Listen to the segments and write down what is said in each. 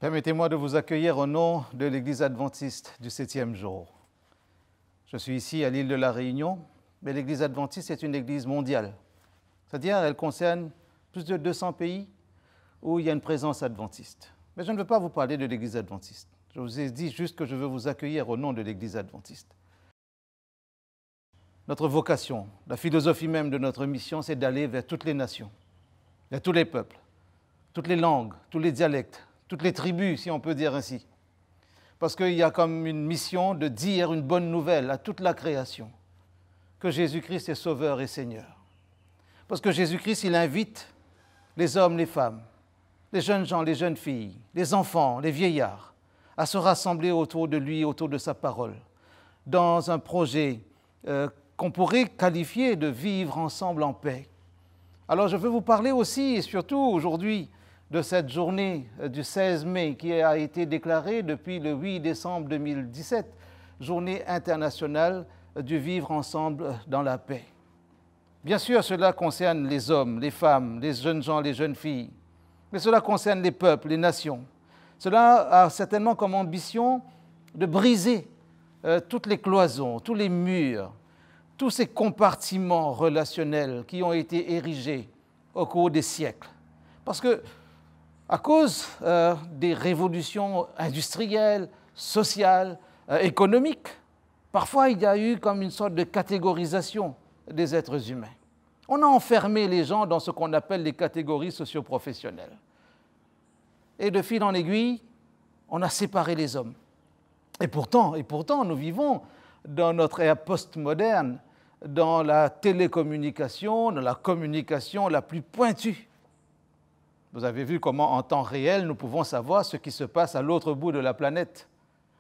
Permettez-moi de vous accueillir au nom de l'Église adventiste du 7e jour. Je suis ici à l'île de la Réunion, mais l'Église adventiste est une église mondiale. C'est-à-dire elle concerne plus de 200 pays où il y a une présence adventiste. Mais je ne veux pas vous parler de l'Église adventiste. Je vous ai dit juste que je veux vous accueillir au nom de l'Église adventiste. Notre vocation, la philosophie même de notre mission, c'est d'aller vers toutes les nations, vers tous les peuples, toutes les langues, tous les dialectes, toutes les tribus, si on peut dire ainsi. Parce qu'il y a comme une mission de dire une bonne nouvelle à toute la création, que Jésus-Christ est Sauveur et Seigneur. Parce que Jésus-Christ, il invite les hommes, les femmes, les jeunes gens, les jeunes filles, les enfants, les vieillards, à se rassembler autour de lui, autour de sa parole, dans un projet qu'on pourrait qualifier de vivre ensemble en paix. Alors je veux vous parler aussi et surtout aujourd'hui de cette journée du 16 mai qui a été déclarée depuis le 8 décembre 2017, journée internationale du vivre ensemble dans la paix. Bien sûr, cela concerne les hommes, les femmes, les jeunes gens, les jeunes filles, mais cela concerne les peuples, les nations. Cela a certainement comme ambition de briser toutes les cloisons, tous les murs, tous ces compartiments relationnels qui ont été érigés au cours des siècles. Parce que à cause des révolutions industrielles, sociales, économiques, parfois il y a eu comme une sorte de catégorisation des êtres humains. On a enfermé les gens dans ce qu'on appelle les catégories socio-professionnelles. Et de fil en aiguille, on a séparé les hommes. Et pourtant, nous vivons dans notre ère postmoderne, dans la télécommunication, dans la communication la plus pointue. Vous avez vu comment, en temps réel, nous pouvons savoir ce qui se passe à l'autre bout de la planète.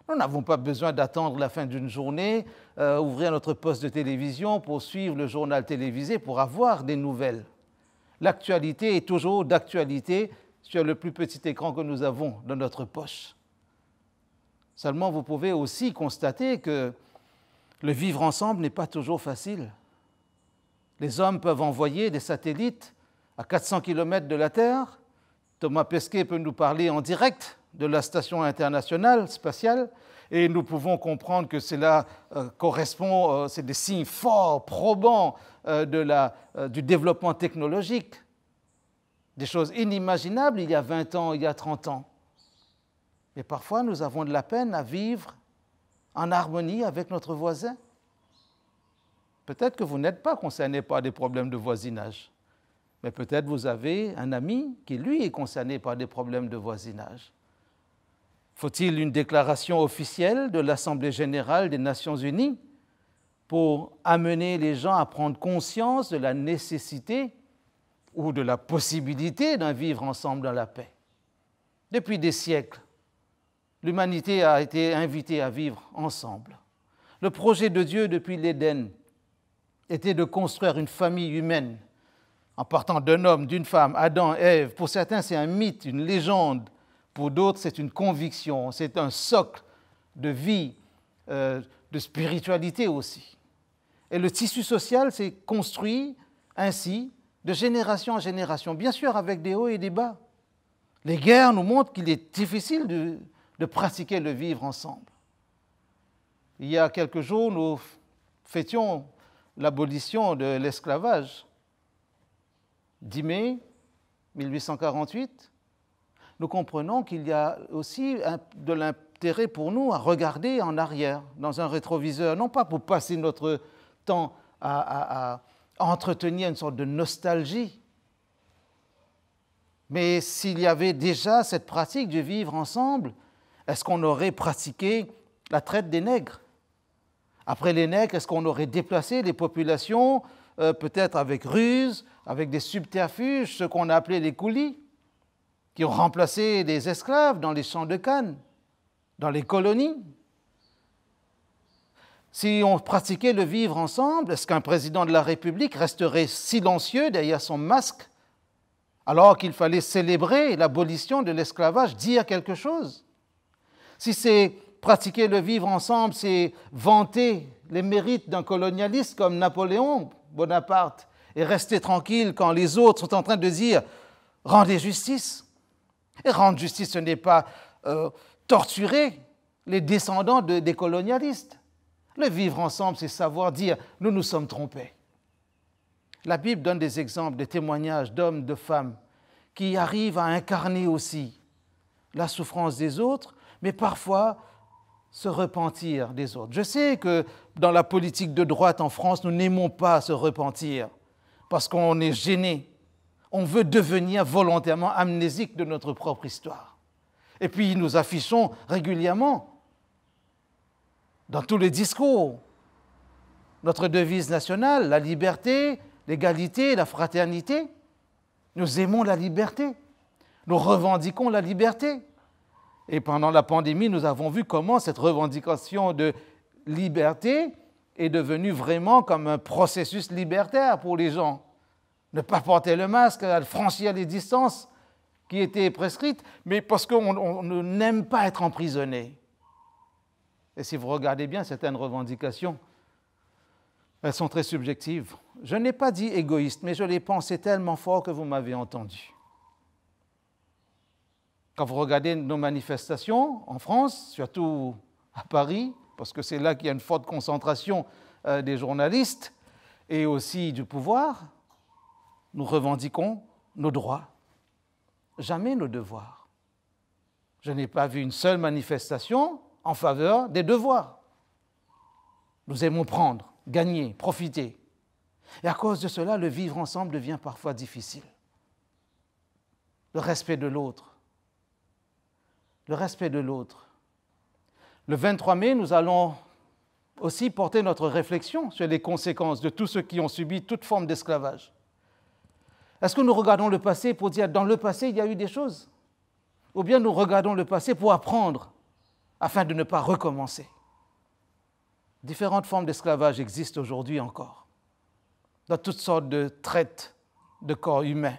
Nous n'avons pas besoin d'attendre la fin d'une journée, ouvrir notre poste de télévision pour suivre le journal télévisé, pour avoir des nouvelles. L'actualité est toujours d'actualité sur le plus petit écran que nous avons dans notre poche. Seulement, vous pouvez aussi constater que le vivre ensemble n'est pas toujours facile. Les hommes peuvent envoyer des satellites à 400 km de la Terre. Thomas Pesquet peut nous parler en direct de la station internationale spatiale et nous pouvons comprendre que cela correspond, c'est des signes forts, probants du développement technologique. Des choses inimaginables il y a 20 ans, il y a 30 ans. Et parfois, nous avons de la peine à vivre en harmonie avec notre voisin. Peut-être que vous n'êtes pas concerné par des problèmes de voisinage. Mais peut-être vous avez un ami qui, lui, est concerné par des problèmes de voisinage. Faut-il une déclaration officielle de l'Assemblée générale des Nations unies pour amener les gens à prendre conscience de la nécessité ou de la possibilité d'un vivre ensemble dans la paix? Depuis des siècles, l'humanité a été invitée à vivre ensemble. Le projet de Dieu depuis l'Éden était de construire une famille humaine en partant d'un homme, d'une femme, Adam, Ève. Pour certains, c'est un mythe, une légende. Pour d'autres, c'est une conviction, c'est un socle de vie, de spiritualité aussi. Et le tissu social s'est construit ainsi, de génération en génération, bien sûr avec des hauts et des bas. Les guerres nous montrent qu'il est difficile de pratiquer le vivre ensemble. Il y a quelques jours, nous fêtions l'abolition de l'esclavage. 10 mai 1848, nous comprenons qu'il y a aussi de l'intérêt pour nous à regarder en arrière, dans un rétroviseur, non pas pour passer notre temps à entretenir une sorte de nostalgie, mais s'il y avait déjà cette pratique de vivre ensemble, est-ce qu'on aurait pratiqué la traite des nègres? Après les nègres, est-ce qu'on aurait déplacé les populations, peut-être avec ruse, avec des subterfuges, ce qu'on a appelé les coulis, qui ont remplacé les esclaves dans les champs de canne, dans les colonies? Si on pratiquait le vivre ensemble, est-ce qu'un président de la République resterait silencieux derrière son masque alors qu'il fallait célébrer l'abolition de l'esclavage, dire quelque chose? Si c'est pratiquer le vivre ensemble, c'est vanter les mérites d'un colonialiste comme Napoléon Bonaparte et rester tranquille quand les autres sont en train de dire « rendez justice ». Et rendre justice, ce n'est pas torturer les descendants des colonialistes. Le vivre ensemble, c'est savoir dire « nous nous sommes trompés ». La Bible donne des exemples, des témoignages d'hommes, de femmes qui arrivent à incarner aussi la souffrance des autres, mais parfois se repentir des autres. Je sais que dans la politique de droite en France, nous n'aimons pas se repentir parce qu'on est gêné. On veut devenir volontairement amnésique de notre propre histoire. Et puis nous affichons régulièrement dans tous les discours notre devise nationale, la liberté, l'égalité, la fraternité. Nous aimons la liberté. Nous revendiquons la liberté. Et pendant la pandémie, nous avons vu comment cette revendication de liberté est devenue vraiment comme un processus libertaire pour les gens. Ne pas porter le masque, franchir les distances qui étaient prescrites, mais parce qu'on n'aime pas être emprisonné. Et si vous regardez bien certaines revendications, elles sont très subjectives. Je n'ai pas dit égoïste, mais je les pensais tellement fort que vous m'avez entendu. Quand vous regardez nos manifestations en France, surtout à Paris, parce que c'est là qu'il y a une forte concentration des journalistes et aussi du pouvoir, nous revendiquons nos droits, jamais nos devoirs. Je n'ai pas vu une seule manifestation en faveur des devoirs. Nous aimons prendre, gagner, profiter. Et à cause de cela, le vivre ensemble devient parfois difficile. Le respect de l'autre. Le respect de l'autre. Le 23 mai, nous allons aussi porter notre réflexion sur les conséquences de tous ceux qui ont subi toute forme d'esclavage. Est-ce que nous regardons le passé pour dire, dans le passé, il y a eu des choses? Ou bien nous regardons le passé pour apprendre, afin de ne pas recommencer? Différentes formes d'esclavage existent aujourd'hui encore, dans toutes sortes de traites de corps humains,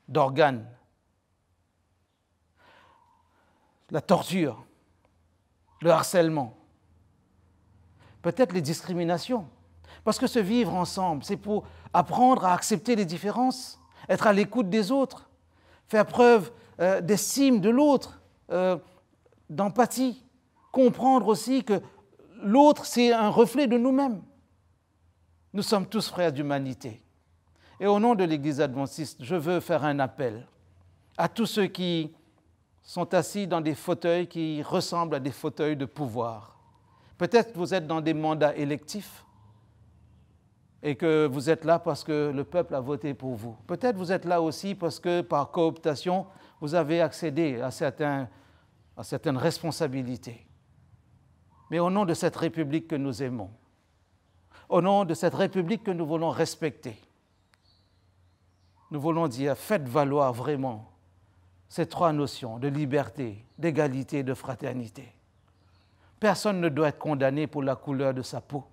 d'organes. La torture, le harcèlement, peut-être les discriminations. Parce que se vivre ensemble, c'est pour apprendre à accepter les différences, être à l'écoute des autres, faire preuve d'estime de l'autre, d'empathie, comprendre aussi que l'autre, c'est un reflet de nous-mêmes. Nous sommes tous frères d'humanité. Et au nom de l'Église adventiste, je veux faire un appel à tous ceux qui sont assis dans des fauteuils qui ressemblent à des fauteuils de pouvoir. Peut-être que vous êtes dans des mandats électifs et que vous êtes là parce que le peuple a voté pour vous. Peut-être que vous êtes là aussi parce que par cooptation, vous avez accédé à certaines responsabilités. Mais au nom de cette République que nous aimons, au nom de cette République que nous voulons respecter, nous voulons dire, faites valoir vraiment ces trois notions de liberté, d'égalité et de fraternité. Personne ne doit être condamné pour la couleur de sa peau.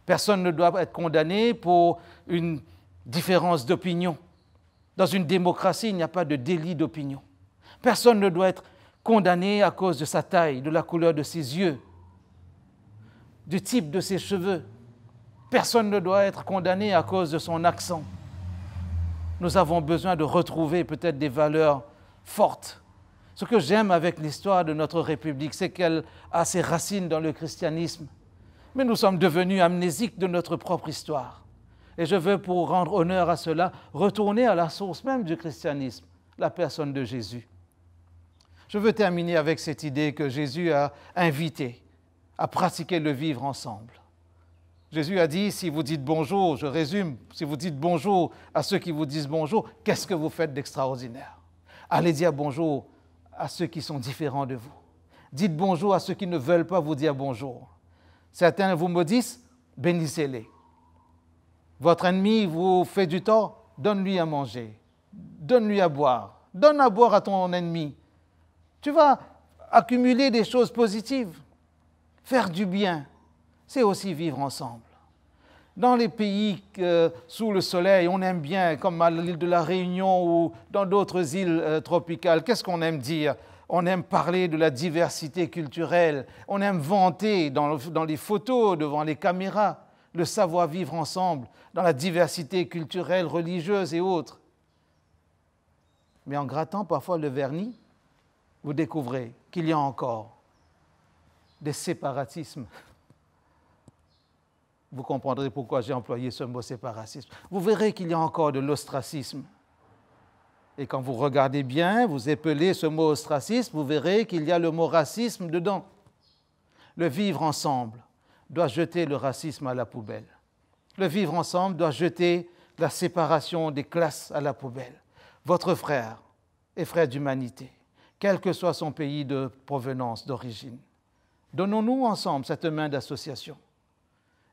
Personne ne doit être condamné pour une différence d'opinion. Dans une démocratie, il n'y a pas de délit d'opinion. Personne ne doit être condamné à cause de sa taille, de la couleur de ses yeux, du type de ses cheveux. Personne ne doit être condamné à cause de son accent. Nous avons besoin de retrouver peut-être des valeurs fortes. Ce que j'aime avec l'histoire de notre République, c'est qu'elle a ses racines dans le christianisme. Mais nous sommes devenus amnésiques de notre propre histoire. Et je veux, pour rendre honneur à cela, retourner à la source même du christianisme, la personne de Jésus. Je veux terminer avec cette idée que Jésus a invité à pratiquer le vivre ensemble. Jésus a dit, si vous dites bonjour, je résume, si vous dites bonjour à ceux qui vous disent bonjour, qu'est-ce que vous faites d'extraordinaire? Allez dire bonjour à ceux qui sont différents de vous. Dites bonjour à ceux qui ne veulent pas vous dire bonjour. Certains vous maudissent, bénissez-les. Votre ennemi vous fait du tort, donne-lui à manger, donne-lui à boire, donne à boire à ton ennemi. Tu vas accumuler des choses positives. Faire du bien, c'est aussi vivre ensemble. Dans les pays sous le soleil, on aime bien, comme à l'île de la Réunion ou dans d'autres îles tropicales, qu'est-ce qu'on aime dire? On aime parler de la diversité culturelle, on aime vanter dans les photos, devant les caméras, le savoir-vivre ensemble, dans la diversité culturelle, religieuse et autres. Mais en grattant parfois le vernis, vous découvrez qu'il y a encore des séparatismes. Vous comprendrez pourquoi j'ai employé ce mot séparatisme. Vous verrez qu'il y a encore de l'ostracisme. Et quand vous regardez bien, vous épelez ce mot ostracisme, vous verrez qu'il y a le mot racisme dedans. Le vivre ensemble doit jeter le racisme à la poubelle. Le vivre ensemble doit jeter la séparation des classes à la poubelle. Votre frère est frère d'humanité, quel que soit son pays de provenance, d'origine. Donnons-nous ensemble cette main d'association.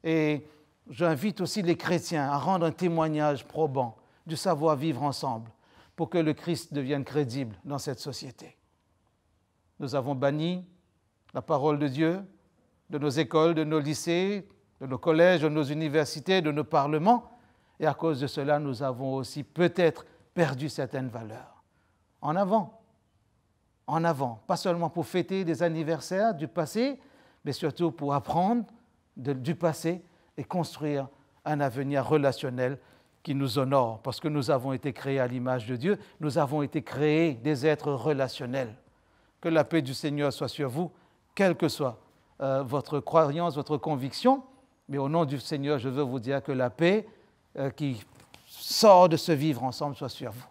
Et j'invite aussi les chrétiens à rendre un témoignage probant du savoir-vivre ensemble pour que le Christ devienne crédible dans cette société. Nous avons banni la parole de Dieu de nos écoles, de nos lycées, de nos collèges, de nos universités, de nos parlements, et à cause de cela, nous avons aussi peut-être perdu certaines valeurs. En avant, pas seulement pour fêter des anniversaires du passé, mais surtout pour apprendre du passé et construire un avenir relationnel qui nous honore, parce que nous avons été créés à l'image de Dieu, nous avons été créés des êtres relationnels. Que la paix du Seigneur soit sur vous, quelle que soit votre croyance, votre conviction, mais au nom du Seigneur, je veux vous dire que la paix qui sort de ce vivre ensemble soit sur vous.